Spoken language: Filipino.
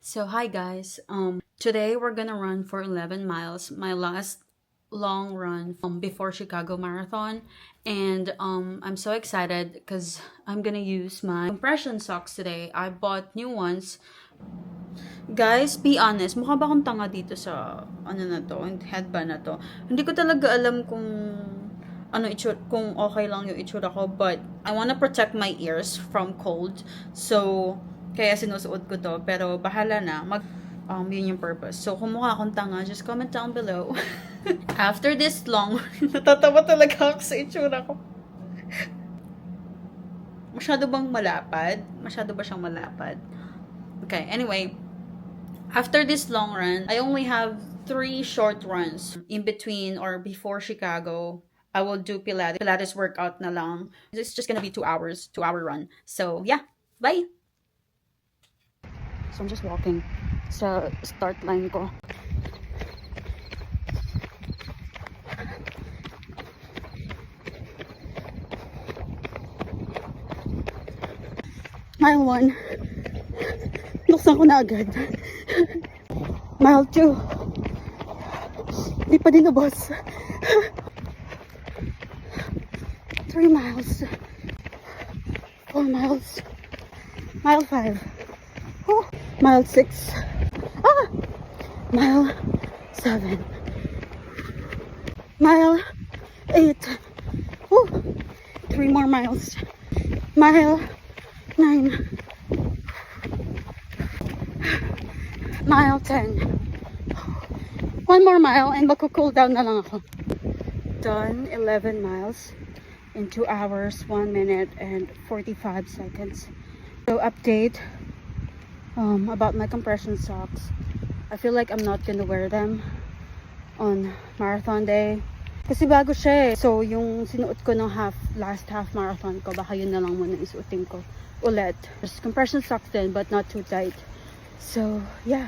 So hi guys. Today we're gonna run for 11 miles. My last long run before Chicago Marathon, and I'm so excited because I'm gonna use my compression socks today. I bought new ones. Guys, be honest, mukha ba akong tanga dito sa ano na to, headband na to? Hindi ko talaga alam kung kung okay lang yung itsura ko, but I wanna protect my ears from cold. So, kaya sinusuot ko to, pero bahala na. Yun yung purpose. So, kung mukha akong tanga, just comment down below. After this long, natatawa talaga ako sa itsura ko. Masyado bang malapad? Masyado ba siyang malapad? Okay, anyway, after this long run, I only have 3 short runs in between or before Chicago. I will do Pilates workout na lang. It's just gonna be 2 hours, 2-hour run. So yeah, bye! So I'm just walking sa start line ko. Mile 1. Buksan ko na agad. Mile 2. Di pa din boss. 3 miles. 4 miles. Mile 5. Oh. Mile 6. Mile 7. Mile 8. Oh. 3 more miles. Mile 9. Mile 10. 1 more mile and magko-cool down na lang ako. Done 11 miles in 2 hours, 1 minute and 45 seconds. So update about my compression socks. I feel like I'm not gonna wear them on marathon day. Kasi bago siya eh. So yung sinuot ko ng last half marathon ko, baka yun na lang muna isuotin ko ulit. There's compression socks din but not too tight. So yeah.